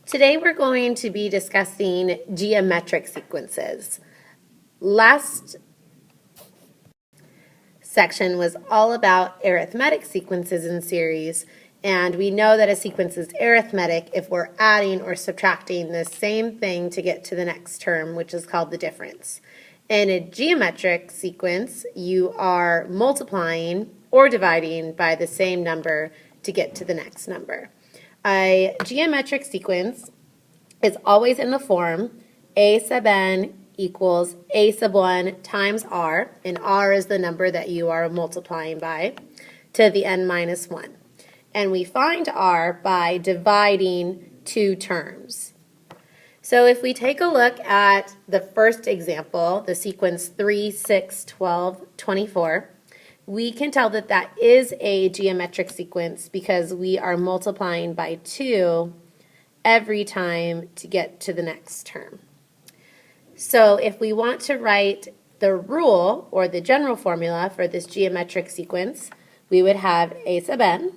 Today we're going to be discussing geometric sequences. Last section was all about arithmetic sequences in series, and we know that a sequence is arithmetic if we're adding or subtracting the same thing to get to the next term, which is called the difference. In a geometric sequence, you are multiplying or dividing by the same number to get to the next number. A geometric sequence is always in the form a sub n equals a sub 1 times r, and r is the number that you are multiplying by, to the n minus 1. And we find r by dividing two terms. So if we take a look at the first example, the sequence 3, 6, 12, 24, we can tell that that is a geometric sequence because we are multiplying by 2 every time to get to the next term. So if we want to write the rule or the general formula for this geometric sequence, we would have a sub n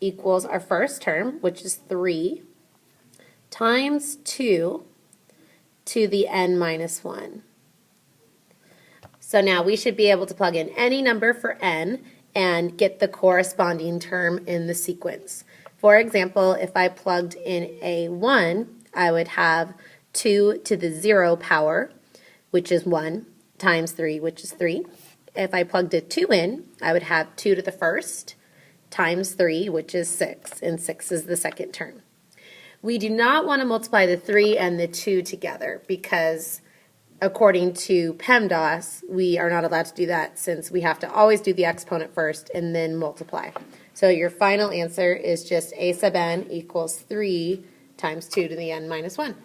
equals our first term, which is 3, times 2 to the n minus 1. So now we should be able to plug in any number for n and get the corresponding term in the sequence. For example, if I plugged in a 1, I would have 2 to the 0 power, which is 1, times 3, which is 3. If I plugged a 2 in, I would have 2 to the first, times 3, which is 6, and 6 is the second term. We do not want to multiply the 3 and the 2 together because according to PEMDAS, we are not allowed to do that since we have to always do the exponent first and then multiply. So your final answer is just a sub n equals 3 times 2 to the n minus 1.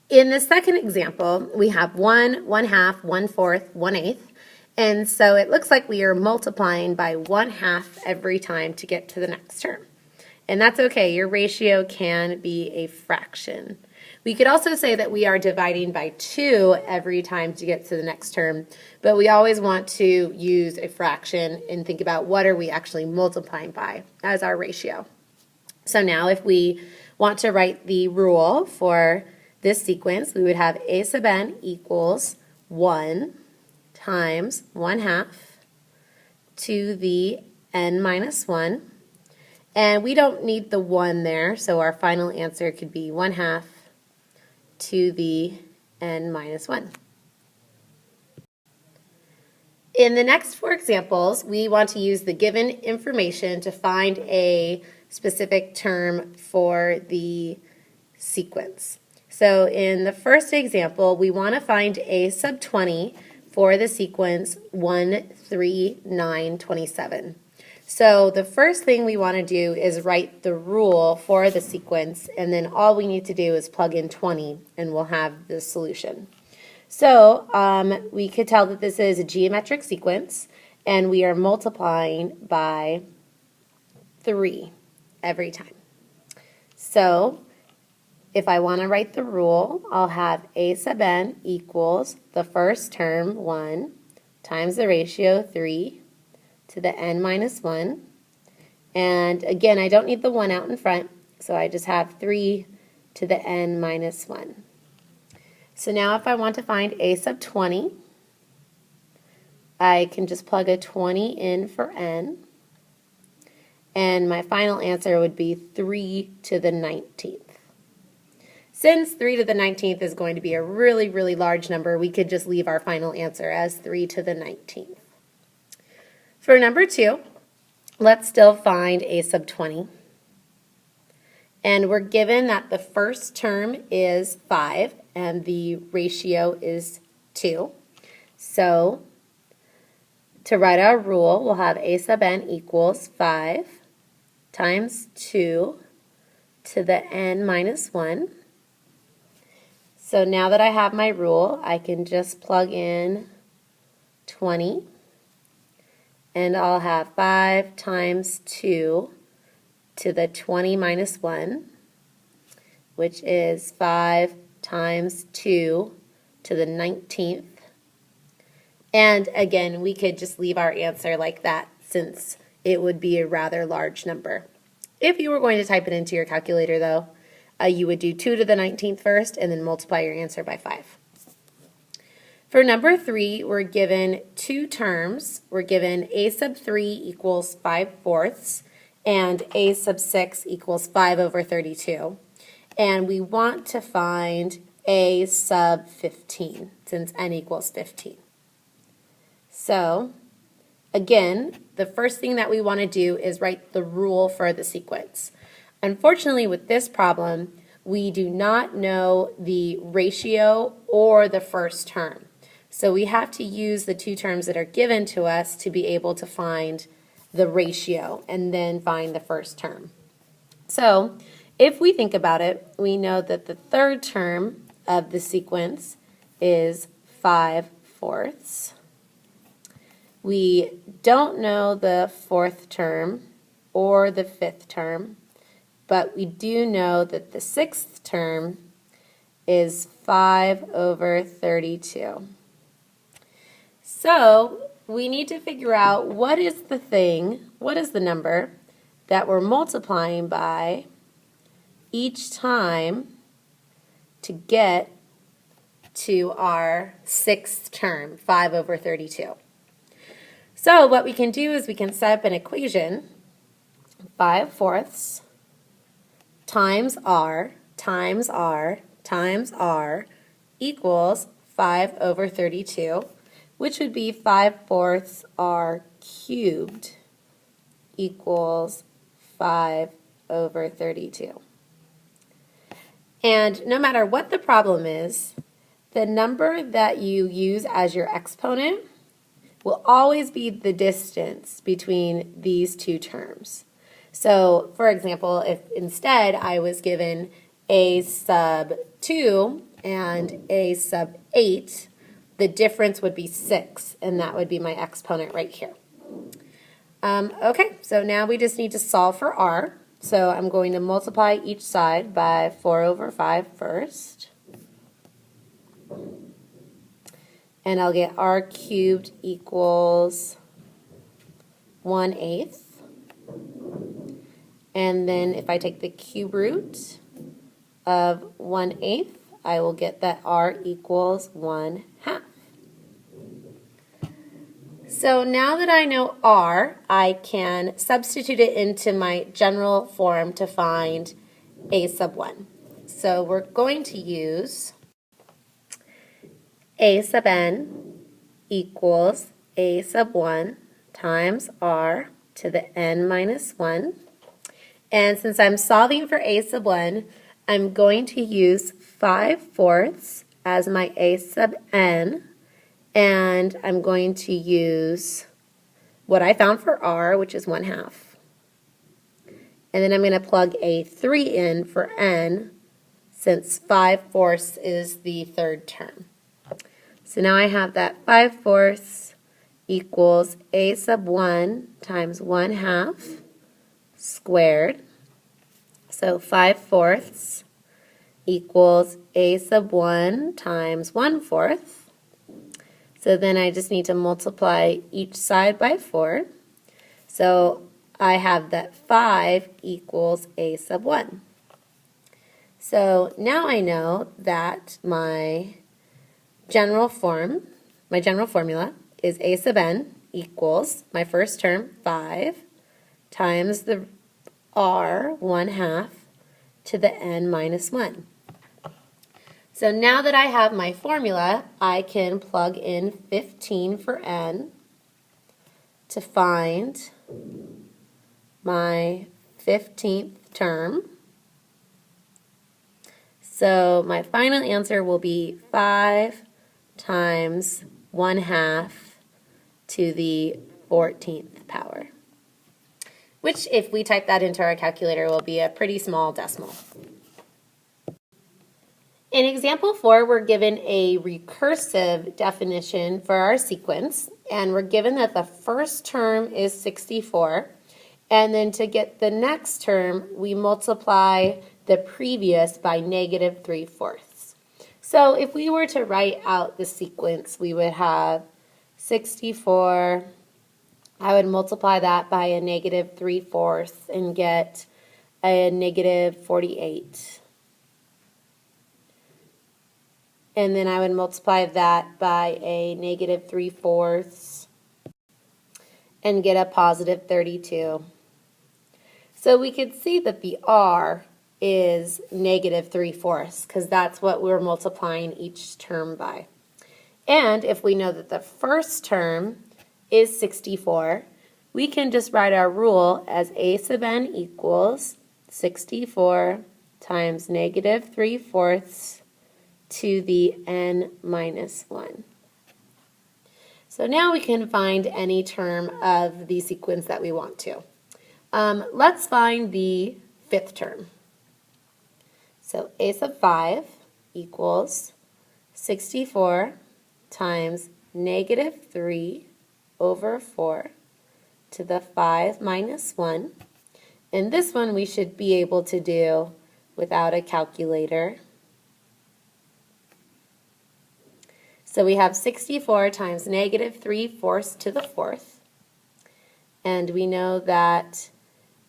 In the second example, we have 1, 1/2, 1/4, 1/8, and so it looks like we are multiplying by 1/2 every time to get to the next term. And that's okay, your ratio can be a fraction. We could also say that we are dividing by 2 every time to get to the next term, but we always want to use a fraction and think about what are we actually multiplying by as our ratio. So now if we want to write the rule for this sequence, we would have a sub n equals 1 times 1/2 to the n minus 1. And we don't need the 1 there, so our final answer could be 1/2 to the n minus 1. In the next 4 examples, we want to use the given information to find a specific term for the sequence. So in the first example, we want to find a sub 20 for the sequence 1, 3, 9, 27. So the first thing we want to do is write the rule for the sequence, and then all we need to do is plug in 20 and we'll have the solution. So we could tell that this is a geometric sequence and we are multiplying by 3 every time. So if I want to write the rule, I'll have a sub n equals the first term 1 times the ratio 3 to the n minus 1. And again, I don't need the 1 out in front, so I just have 3 to the n minus 1. So now if I want to find a sub 20, I can just plug a 20 in for n, and my final answer would be 3 to the 19th. Since 3 to the 19th is going to be a really, really large number, we could just leave our final answer as 3 to the 19th. For number 2, let's still find a sub 20. And we're given that the first term is 5 and the ratio is 2. So to write our rule, we'll have a sub n equals 5 times 2 to the n minus 1. So now that I have my rule, I can just plug in 20. And I'll have 5 times 2 to the 20 minus 1, which is 5 times 2 to the 19th. And again, we could just leave our answer like that since it would be a rather large number. If you were going to type it into your calculator, though, you would do 2 to the 19th first and then multiply your answer by 5. For number 3, we're given two terms. We're given a sub 3 equals 5/4 and a sub 6 equals 5 over 32. And we want to find a sub 15 since n equals 15. So, again, the first thing that we want to do is write the rule for the sequence. Unfortunately, with this problem, we do not know the ratio or the first term. So we have to use the two terms that are given to us to be able to find the ratio and then find the first term. So if we think about it, we know that the third term of the sequence is 5/4. We don't know the fourth term or the fifth term, but we do know that the sixth term is 5 over 32. So we need to figure out what is the number that we're multiplying by each time to get to our sixth term, 5 over 32. So what we can do is we can set up an equation, 5/4 times r times r times r equals 5 over 32, which would be 5/4 r cubed equals 5 over 32. And no matter what the problem is, the number that you use as your exponent will always be the distance between these two terms. So, for example, if instead I was given a sub 2 and a sub 8, the difference would be 6, and that would be my exponent right here. Okay, so now we just need to solve for r. So I'm going to multiply each side by 4 over 5 first. And I'll get r cubed equals 1/8. And then if I take the cube root of 1/8, I will get that r equals 1/2. So now that I know r, I can substitute it into my general form to find a sub 1. So we're going to use a sub n equals a sub 1 times r to the n minus 1. And since I'm solving for a sub 1, I'm going to use 5/4 as my a sub n, and I'm going to use what I found for r, which is 1/2. And then I'm going to plug a 3 in for n, since 5/4 is the third term. So now I have that 5/4 equals a sub 1 times 1/2 squared. So 5/4 equals a sub 1 times 1/4. So then I just need to multiply each side by 4. So I have that 5 equals a sub 1. So now I know that my general formula is a sub n equals my first term, 5, times the r, 1/2, to the n minus 1. So now that I have my formula, I can plug in 15 for n to find my 15th term. So my final answer will be 5 times 1/2 to the 14th power, which if we type that into our calculator will be a pretty small decimal. In example 4, we're given a recursive definition for our sequence, and we're given that the first term is 64, and then to get the next term, we multiply the previous by negative 3/4. So if we were to write out the sequence, we would have 64, I would multiply that by a negative 3/4 and get a negative 48. And then I would multiply that by a negative 3/4 and get a positive 32. So we could see that the r is negative 3/4 because that's what we're multiplying each term by. And if we know that the first term is 64, we can just write our rule as a sub n equals 64 times negative 3/4 to the n minus 1. So now we can find any term of the sequence that we want to. Let's find the fifth term. So a sub 5 equals 64 times negative 3/4 to the 5 minus 1. And this one we should be able to do without a calculator. So we have 64 times negative 3/4 to the 4th. And we know that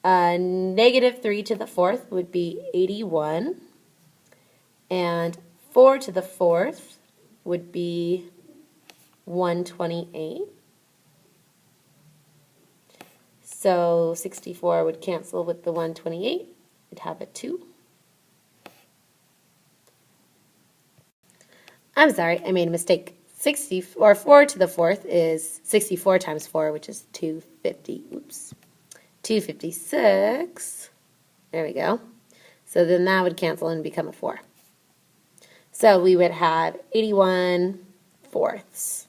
negative 3 to the 4th would be 81. And 4 to the 4th would be 128. So 64 would cancel with the 128. We'd have a 2. I'm sorry, I made a mistake. 4 to the 4th is 64 times 4, which is 250. Oops. 256. There we go. So then that would cancel and become a 4. So we would have 81/4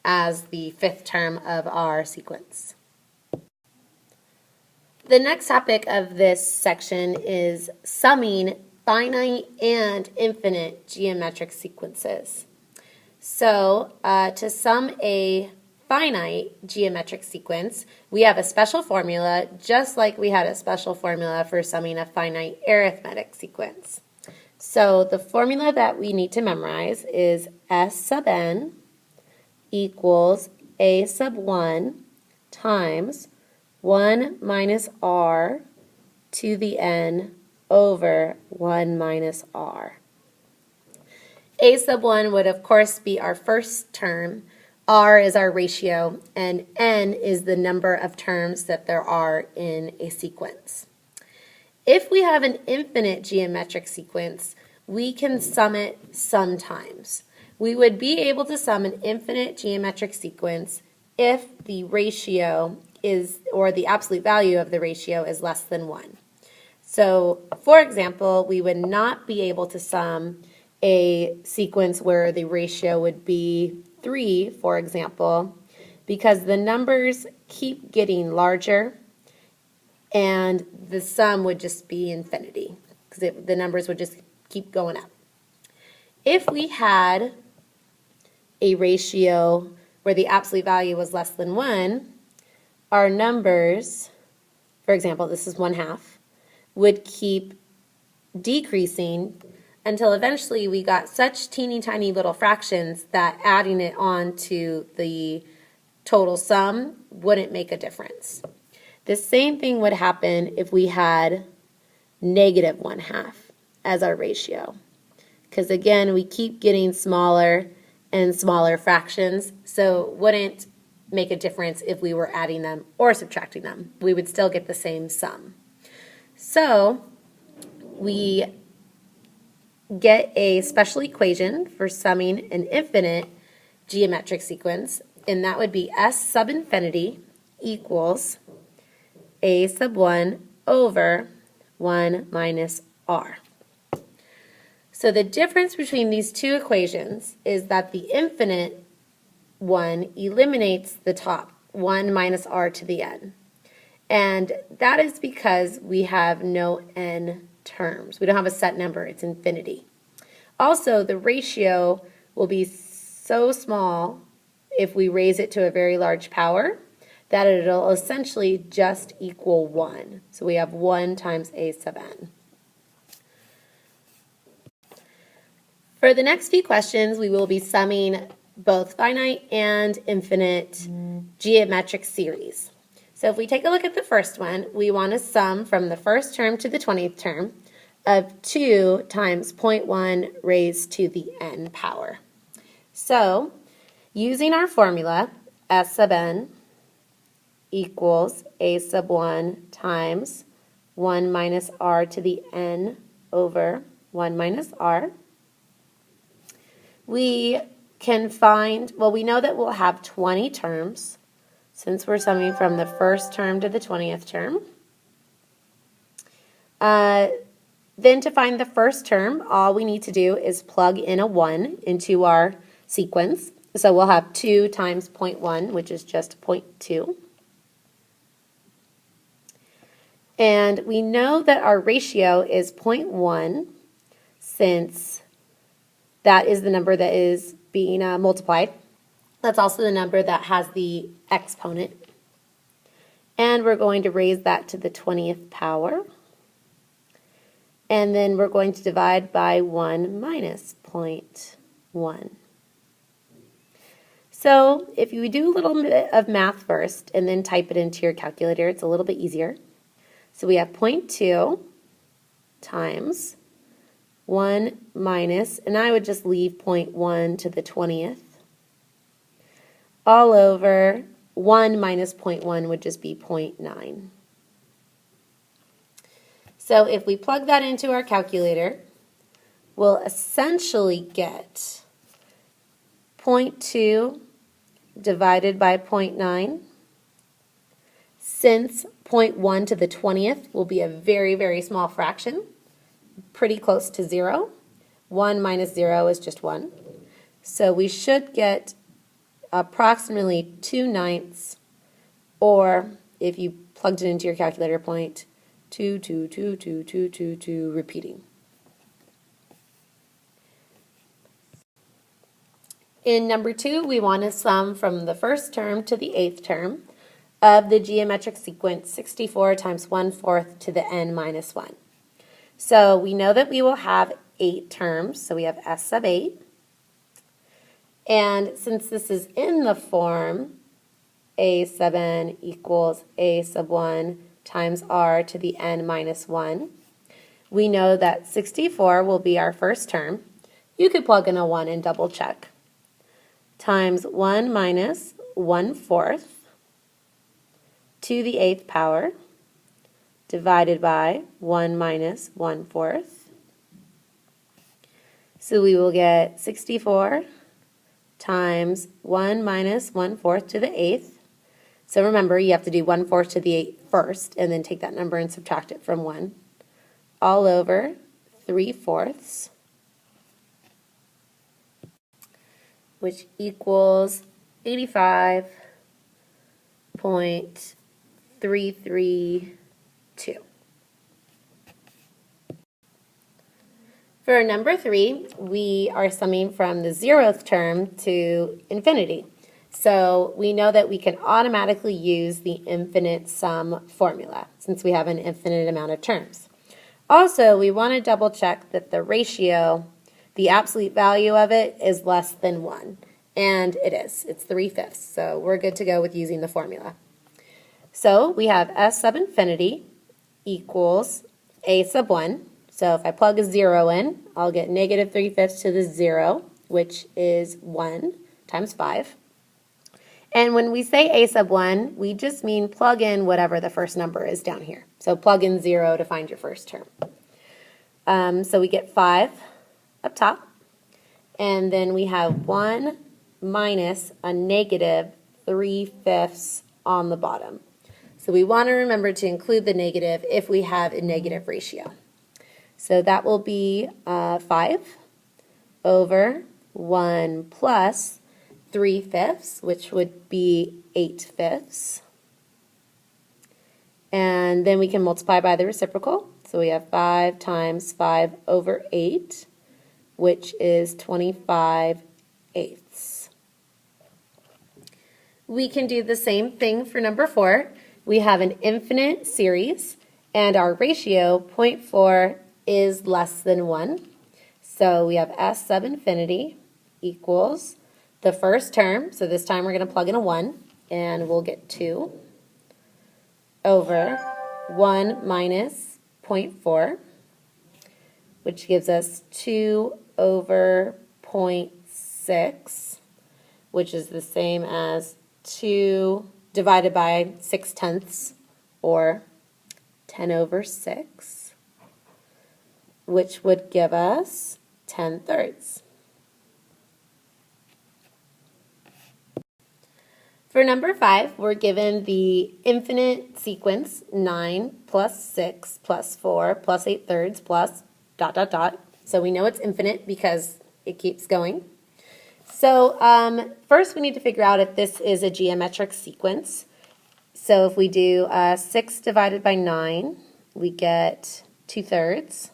as the fifth term of our sequence. The next topic of this section is summing finite and infinite geometric sequences. So to sum a finite geometric sequence, we have a special formula, just like we had a special formula for summing a finite arithmetic sequence. So the formula that we need to memorize is S sub n equals a sub 1 times 1 minus r to the n over 1 minus r. A sub 1 would of course be our first term, r is our ratio, and n is the number of terms that there are in a sequence. If we have an infinite geometric sequence, we can sum it sometimes. We would be able to sum an infinite geometric sequence if the ratio is, or the absolute value of the ratio is less than 1. So, for example, we would not be able to sum a sequence where the ratio would be 3, for example, because the numbers keep getting larger and the sum would just be infinity because the numbers would just keep going up. If we had a ratio where the absolute value was less than 1, our numbers, for example, this is 1/2, would keep decreasing until eventually we got such teeny tiny little fractions that adding it on to the total sum wouldn't make a difference. The same thing would happen if we had negative 1/2 as our ratio, because again we keep getting smaller and smaller fractions, so it wouldn't make a difference if we were adding them or subtracting them. We would still get the same sum. So we get a special equation for summing an infinite geometric sequence, and that would be S sub infinity equals a sub 1 over 1 minus r. So the difference between these two equations is that the infinite one eliminates the top, 1 minus r to the n. And that is because we have no n terms. We don't have a set number, it's infinity. Also, the ratio will be so small if we raise it to a very large power that it'll essentially just equal 1. So we have 1 times a sub n. For the next few questions, we will be summing both finite and infinite geometric series. So if we take a look at the first one, we want to sum from the first term to the 20th term of 2 times 0.1 raised to the n power. So using our formula, S sub n equals a sub 1 times 1 minus r to the n over 1 minus r, we can find, well, we know that we'll have 20 terms since we're summing from the first term to the 20th term. Then to find the first term, all we need to do is plug in a 1 into our sequence. So we'll have 2 times 0.1, which is just 0.2. And we know that our ratio is 0.1 since that is the number that is being multiplied. That's also the number that has the exponent. And we're going to raise that to the 20th power. And then we're going to divide by 1 minus 0.1. So if you do a little bit of math first and then type it into your calculator, it's a little bit easier. So we have 0.2 times 1 minus, and I would just leave 0.1 to the 20th, all over 1 minus 0.1 would just be 0.9. So if we plug that into our calculator, we'll essentially get 0.2 divided by 0.9. Since 0.1 to the 20th will be a very, very small fraction, pretty close to 0. 1 minus 0 is just 1. So we should get approximately 2/9, or if you plugged it into your calculator, 0.2222222 repeating. In number 2, we want to sum from the first term to the 8th term of the geometric sequence 64 times 1/4 to the n minus 1. So we know that we will have 8 terms, so we have S sub 8. And since this is in the form a sub n equals a sub 1 times r to the n minus 1, we know that 64 will be our first term. You could plug in a 1 and double check. Times 1 minus 1/4 to the 8th power divided by 1 minus 1/4. So we will get 64 times 1 minus 1/4 to the 8th. So remember, you have to do 1/4 to the 8th first, and then take that number and subtract it from 1, all over 3/4, which equals 85.332. For number 3, we are summing from the 0th term to infinity. So we know that we can automatically use the infinite sum formula since we have an infinite amount of terms. Also, we want to double check that the ratio, the absolute value of it, is less than 1. And it is. It's 3/5. So we're good to go with using the formula. So we have S sub infinity equals a sub 1. So if I plug a 0 in, I'll get negative 3/5 to the 0, which is 1 times 5. And when we say a sub 1, we just mean plug in whatever the first number is down here. So plug in 0 to find your first term. So we get 5 up top. And then we have 1 minus a negative 3/5 on the bottom. So we want to remember to include the negative if we have a negative ratio. So that will be 5 over 1 plus 3/5, which would be 8/5. And then we can multiply by the reciprocal. So we have 5 times 5 over 8, which is 25/8. We can do the same thing for number 4. We have an infinite series, and our ratio, 0.4, is less than 1. So we have S sub infinity equals the first term. So this time we're going to plug in a 1, and we'll get 2. over 1 minus 0.4, which gives us 2 over 0.6, which is the same as 2 divided by 6/10, or 10 over 6, which would give us 10/3. For number 5, we're given the infinite sequence 9 plus 6 plus 4 plus 8/3 plus ... So we know it's infinite because it keeps going. So first we need to figure out if this is a geometric sequence. So if we do 6 divided by 9, we get 2/3.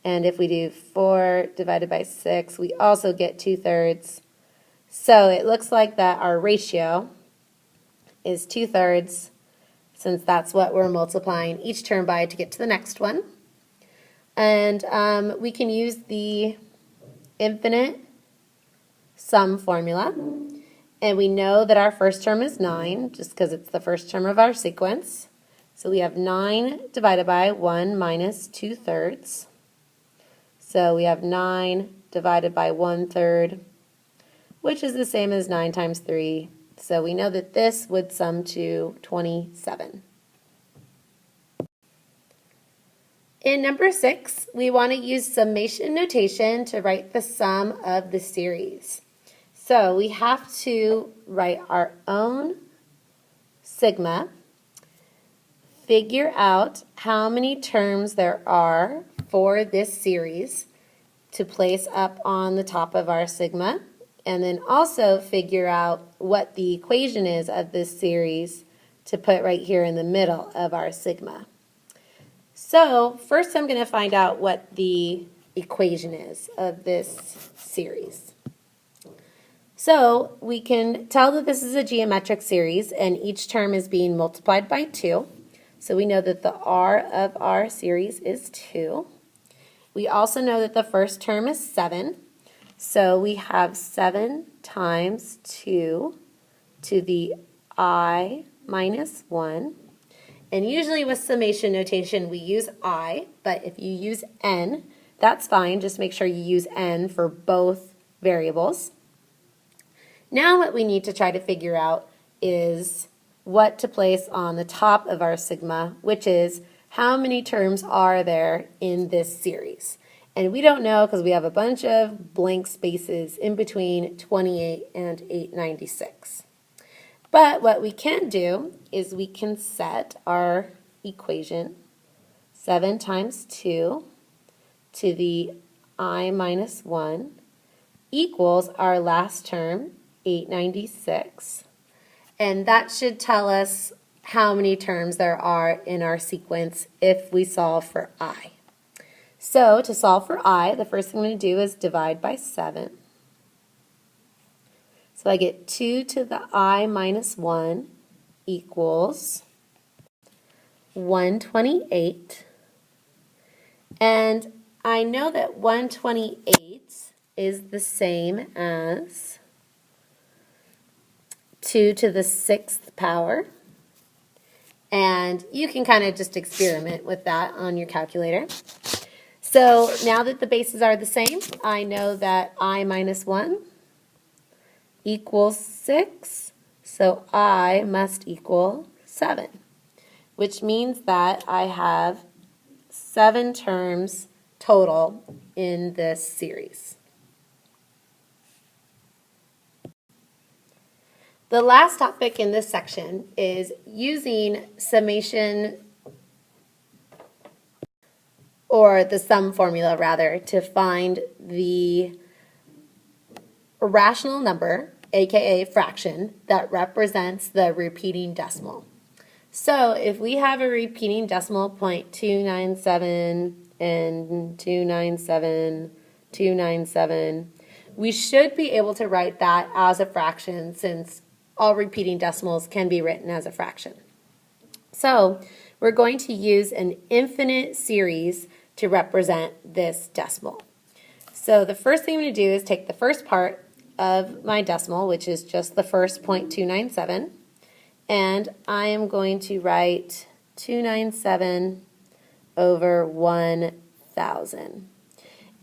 And if we do 4 divided by 6, we also get 2/3. So it looks like that our ratio is 2/3, since that's what we're multiplying each term by to get to the next one. And we can use the infinite sum formula. And we know that our first term is 9, just because it's the first term of our sequence. So we have 9 divided by 1 minus 2/3. So we have 9 divided by 1/3, which is the same as 9 times 3. So we know that this would sum to 27. In number 6, we want to use summation notation to write the sum of the series. So we have to write our own sigma, figure out how many terms there are for this series to place up on the top of our sigma, and then also figure out what the equation is of this series to put right here in the middle of our sigma. So first I'm going to find out what the equation is of this series. So we can tell that this is a geometric series and each term is being multiplied by 2. So we know that the r of our series is 2. We also know that the first term is 7. So we have 7 times 2 to the I minus 1. And usually with summation notation we use I, but if you use n, that's fine. Just make sure you use n for both variables. Now what we need to try to figure out is what to place on the top of our sigma, which is how many terms are there in this series. And we don't know because we have a bunch of blank spaces in between 28 and 896. But what we can do is we can set our equation 7 times 2 to the I minus 1 equals our last term, 896. And that should tell us how many terms there are in our sequence if we solve for I. So to solve for I, the first thing I'm going to do is divide by 7. So I get 2 to the I minus 1 equals 128. And I know that 128 is the same as 2 to the 6th power. And you can kind of just experiment with that on your calculator. So now that the bases are the same, I know that I minus 1 equals 6, so I must equal 7, which means that I have 7 terms total in this series. The last topic in this section is using summation, or the sum formula rather, to find the rational number, aka fraction, that represents the repeating decimal. So if we have a repeating decimal 0.297 and 297, 297, we should be able to write that as a fraction, since all repeating decimals can be written as a fraction. So we're going to use an infinite series to represent this decimal. So the first thing I'm going to do is take the first part of my decimal, which is just the first 0.297, And I am going to write 297 over 1,000.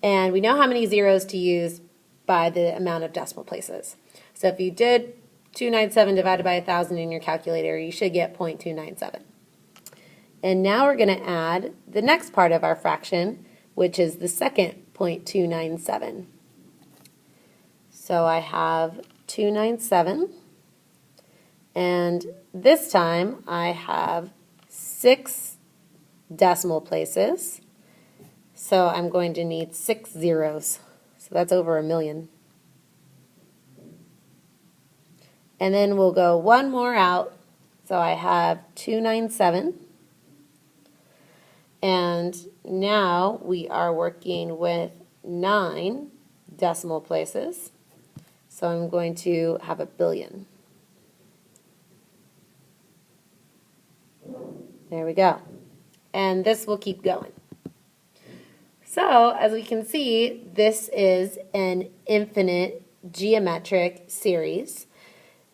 And we know how many zeros to use by the amount of decimal places. So if you did 297 divided by 1,000 in your calculator, you should get 0.297. And now we're going to add the next part of our fraction, which is the second 0.297. So I have 297, and this time I have 6 decimal places, so I'm going to need 6 zeros. So that's over 1,000,000. And then we'll go one more out, so I have 297. And now we are working with 9 decimal places. So I'm going to have 1,000,000,000. There we go. And this will keep going. So as we can see, this is an infinite geometric series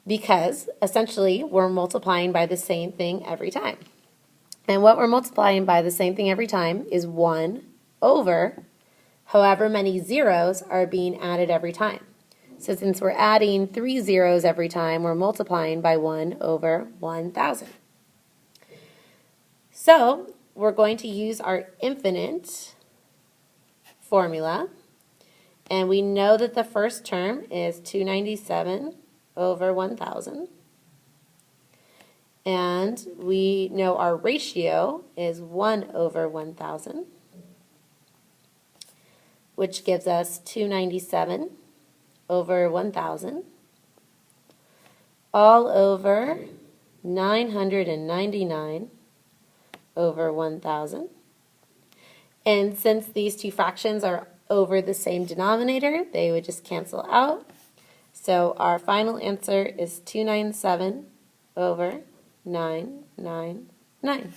because essentially we're multiplying by the same thing every time. And what we're multiplying by the same thing every time is 1 over however many zeros are being added every time. So since we're adding 3 zeros every time, we're multiplying by 1 over 1,000. So we're going to use our infinite formula, and we know that the first term is 297 over 1,000. And we know our ratio is 1 over 1,000, which gives us 297 over 1,000 all over 999 over 1,000. And since these two fractions are over the same denominator, they would just cancel out. So our final answer is 297 over 999.